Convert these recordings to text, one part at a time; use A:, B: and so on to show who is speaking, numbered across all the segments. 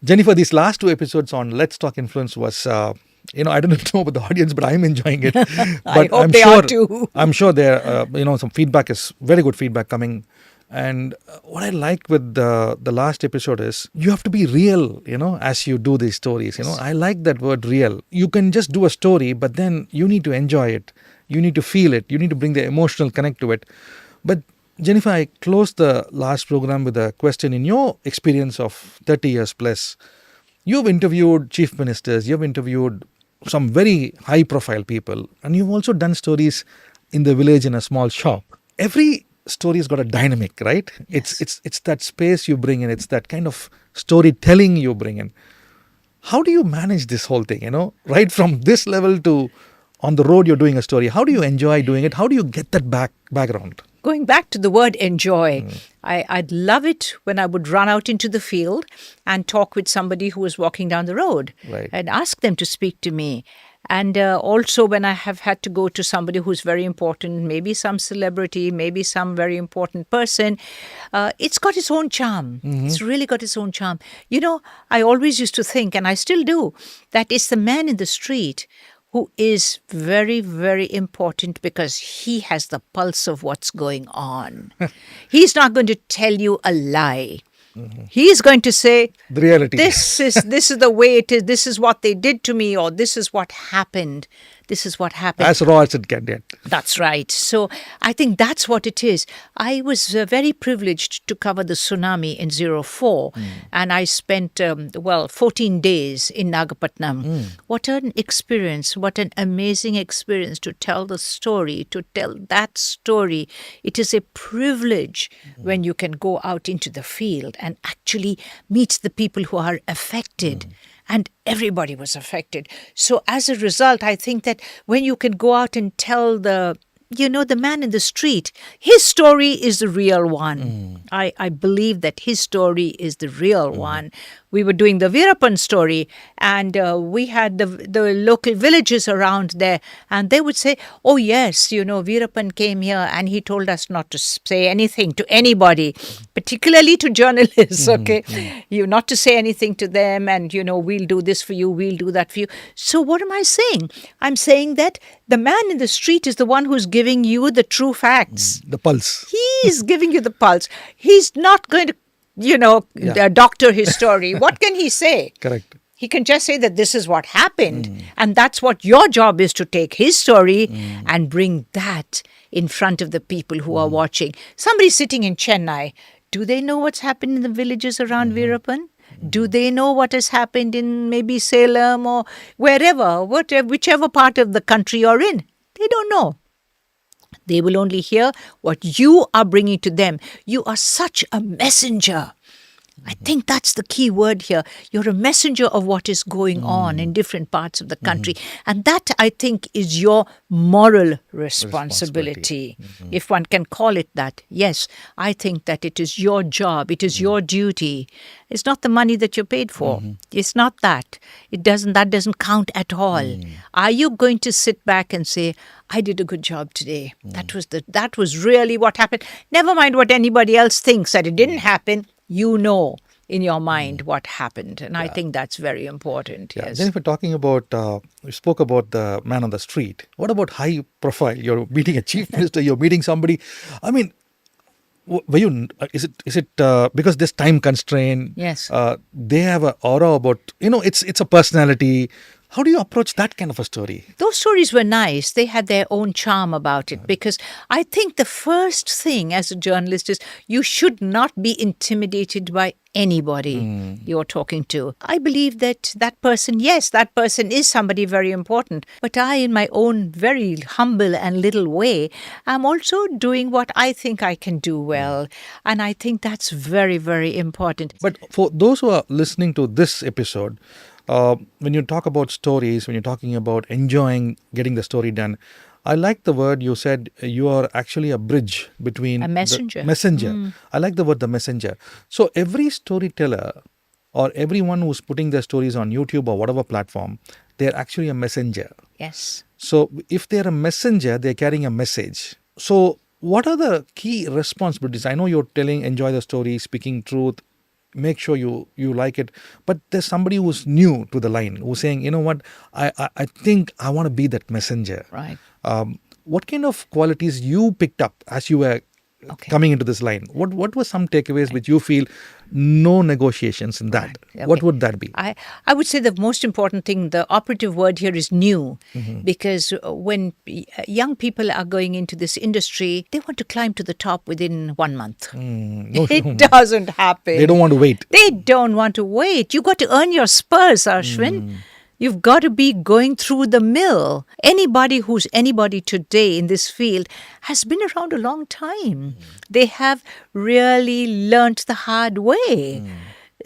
A: Jennifer, these last two episodes on Let's Talk Influence was, I don't know about the audience, but I'm enjoying it.
B: I
A: But
B: hope
A: I'm
B: they
A: sure,
B: are too.
A: I'm sure there, some feedback is very good feedback coming. And what I like with the last episode is you have to be real, as you do these stories. I like that word real. You can just do a story, but then you need to enjoy it. You need to feel it. You need to bring the emotional connect to it. But Jennifer, I closed the last program with a question. In your experience of 30 years plus, you've interviewed chief ministers, you've interviewed some very high profile people, and you've also done stories in the village in a small shop. Every story has got a dynamic, right?
B: Yes.
A: It's that space you bring in, it's that kind of storytelling you bring in. How do you manage this whole thing, right from this level to on the road you're doing a story? How do you enjoy doing it? How do you get that background?
B: Going back to the word enjoy, I'd love it when I would run out into the field and talk with somebody who was walking down the road,
A: Right.
B: and ask them to speak to me. And also when I have had to go to somebody who's very important, maybe some celebrity, maybe some very important person, it's got its own charm. It's really got its own charm. I always used to think, and I still do, that it's the man in the street who is very, very important because he has the pulse of what's going on. He's not going to tell you a lie. He's going to say,
A: The reality.
B: this is the way it is. This is what they did to me, or this is what happened. This is what happened.
A: As raw as it can get.
B: That's right. So I think that's what it is. I was very privileged to cover the tsunami in 04, and I spent 14 days in Nagapattinam. What an experience! What an amazing experience to tell the story, to tell that story. It is a privilege when you can go out into the field and actually meet the people who are affected. And everybody was affected. So as a result, I think that when you can go out and tell the man in the street, his story is the real one. I believe that his story is the real one. We were doing the Veerappan story, and we had the local villages around there, and they would say, oh yes, Veerappan came here and he told us not to say anything to anybody, particularly to journalists, okay? Not to say anything to them, and we'll do this for you, we'll do that for you. So what am I saying? I'm saying that the man in the street is the one who's giving you the true facts.
A: The pulse.
B: He's giving you the pulse. He's not going to doctor his story. What can he say?
A: Correct.
B: He can just say that this is what happened. And that's what your job is, to take his story and bring that in front of the people who are watching. Somebody sitting in Chennai, do they know what's happened in the villages around Veerappan? Do they know what has happened in maybe Salem or wherever, whichever part of the country you're in? They don't know. They will only hear what you are bringing to them. You are such a messenger. I think that's the key word here. You're a messenger of what is going on in different parts of the country. And that, I think, is your moral responsibility, if one can call it that. Yes, I think that it is your job. It is your duty. It's not the money that you're paid for. It's not that. That doesn't count at all. Are you going to sit back and say, I did a good job today. That was really what happened. Never mind what anybody else thinks, that it didn't happen. You know in your mind what happened. And I think that's very important.
A: Yeah.
B: Yes.
A: Jennifer, talking about, we spoke about the man on the street. What about high profile? You're meeting a chief minister, you're meeting somebody. I mean, were you, is it because this time constraint?
B: Yes.
A: They have an aura about, it's a personality. How do you approach that kind of a story?
B: Those stories were nice. They had their own charm about it, because I think the first thing as a journalist is you should not be intimidated by anybody you're talking to. I believe that person is somebody very important. But I, in my own very humble and little way, am also doing what I think I can do well. And I think that's very, very important.
A: But for those who are listening to this episode, when you talk about stories, when you're talking about enjoying getting the story done, I like the word you said, you are actually a bridge between...
B: A messenger.
A: I like the word the messenger. So every storyteller or everyone who's putting their stories on YouTube or whatever platform, they're actually a messenger.
B: Yes.
A: So if they're a messenger, they're carrying a message. So what are the key responsibilities? I know you're telling, enjoy the story, speaking truth, make sure you like it. But there's somebody who's new to the line who's saying, you know what, I think I want to be that messenger.
B: Right.
A: What kind of qualities you picked up as you were coming into this line? What were some takeaways which you feel no negotiations in that?
B: Okay.
A: What would that be?
B: I would say the most important thing, the operative word here is new, because when young people are going into this industry, they want to climb to the top within 1 month. It doesn't happen.
A: They don't want to wait.
B: They don't want to wait. You got to earn your spurs, Ashvin. You've got to be going through the mill. Anybody who's anybody today in this field has been around a long time. They have really learnt the hard way.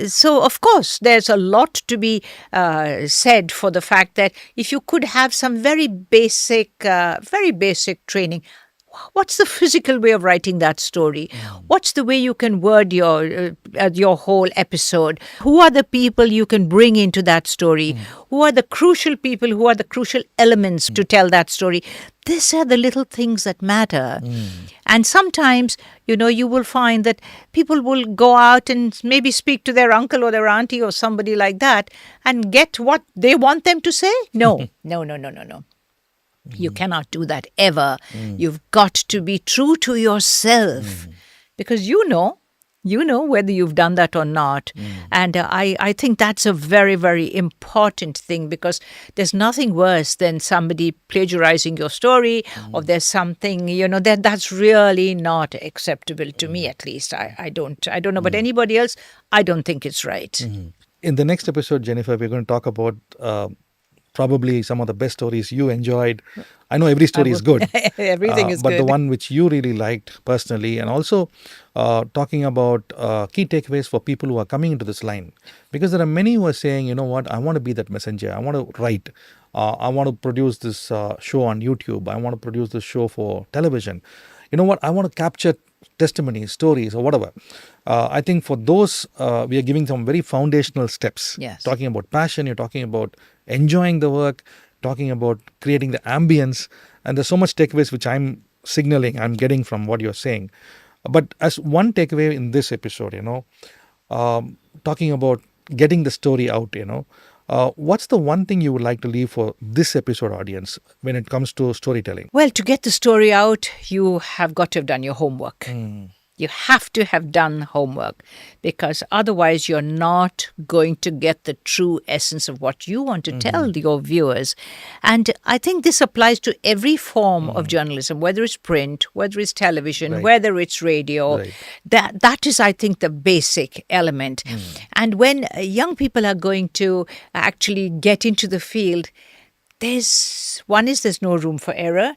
B: So, of course, there's a lot to be said for the fact that if you could have some very basic training. What's the physical way of writing that story? What's the way you can word your whole episode? Who are the people you can bring into that story? Who are the crucial people? Who are the crucial elements to tell that story? These are the little things that matter. And sometimes, you will find that people will go out and maybe speak to their uncle or their auntie or somebody like that and get what they want them to say. No. You cannot do that ever. You've got to be true to yourself because you know whether you've done that or not. And I think that's a very, very important thing because there's nothing worse than somebody plagiarizing your story or there's something, that's really not acceptable to me, at least. I don't know about anybody else. I don't think it's right.
A: In the next episode, Jennifer, we're going to talk about probably some of the best stories you enjoyed. I know every story is good.
B: Everything is
A: but
B: good.
A: But the one which you really liked personally, and also talking about key takeaways for people who are coming into this line. Because there are many who are saying, you know what, I want to be that messenger. I want to write. I want to produce this show on YouTube. I want to produce this show for television. You know what, I want to capture testimonies, stories, or whatever. I think for those, we are giving some very foundational steps.
B: Yes.
A: Talking about passion, you're talking about enjoying the work, talking about creating the ambience, and there's so much takeaways which I'm getting from what you're saying. But as one takeaway in this episode, talking about getting the story out, what's the one thing you would like to leave for this episode audience when it comes to storytelling?
B: Well, to get the story out, you have got to have done your homework. You have to have done homework because otherwise you're not going to get the true essence of what you want to tell your viewers. And I think this applies to every form of journalism, whether it's print, whether it's television, whether it's radio. That is, I think, the basic element. And when young people are going to actually get into the field, there's no room for error.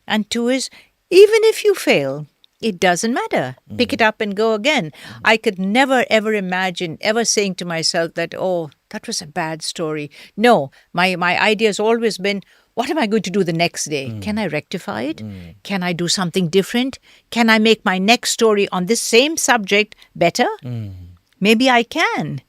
B: And two is, even if you fail, it doesn't matter. Pick it up and go again. I could never, ever imagine ever saying to myself that, oh, that was a bad story. No, my idea has always been, what am I going to do the next day? Can I rectify it? Can I do something different? Can I make my next story on this same subject better? Maybe I can.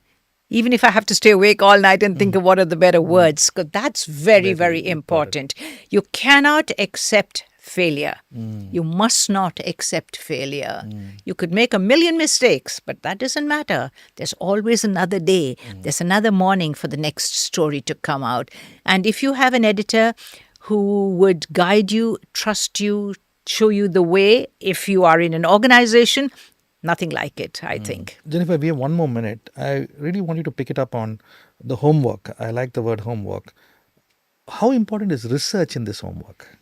B: Even if I have to stay awake all night and think of what are the better words, because that's very, very important. You cannot accept failure. You must not accept failure. You could make a million mistakes, but that doesn't matter. There's always another day. There's another morning for the next story to come out. And if you have an editor who would guide you, trust you, show you the way, if you are in an organization, nothing like it, I think.
A: Jennifer, we have one more minute. I really want you to pick it up on the homework. I like the word homework. How important is research in this homework?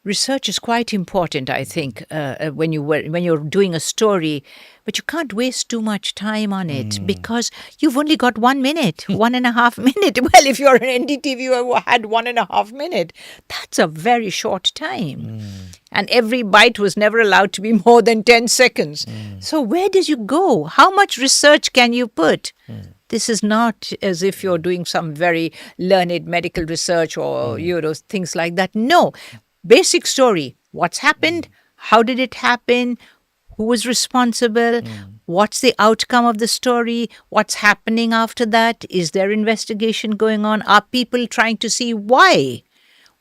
B: Research is quite important, I think, when you're doing a story, but you can't waste too much time on it because you've only got 1 minute, 1.5 minutes. Well, if you're an NDTV who had 1.5 minutes, that's a very short time. And every bite was never allowed to be more than 10 seconds. So where does you go? How much research can you put? This is not as if you're doing some very learned medical research or, things like that. No. Basic story. What's happened? How did it happen? Who was responsible? What's the outcome of the story? What's happening after that? Is there investigation going on? Are people trying to see why?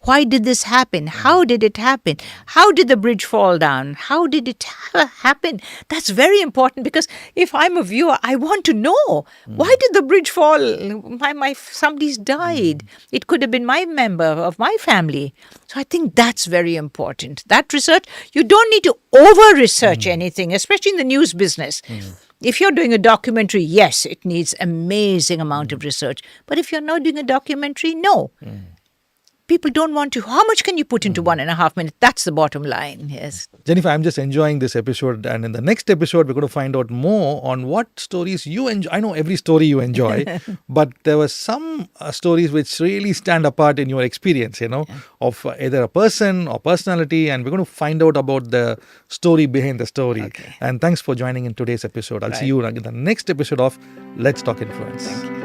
B: Why did this happen? How did it happen? How did the bridge fall down? How did it happen? That's very important, because if I'm a viewer, I want to know, why did the bridge fall? Somebody's died. It could have been my member of my family. So I think that's very important. That research, you don't need to over-research anything, especially in the news business. If you're doing a documentary, yes, it needs amazing amount of research. But if you're not doing a documentary, no. People don't want to. How much can you put into 1.5 minutes? That's the bottom line, yes.
A: Jennifer, I'm just enjoying this episode, and in the next episode, we're going to find out more on what stories you enjoy. I know every story you enjoy, but there were some stories which really stand apart in your experience, of either a person or personality, and we're going to find out about the story behind the story.
B: Okay.
A: And thanks for joining in today's episode. I'll see you in the next episode of Let's Talk Influence.
B: Thank you.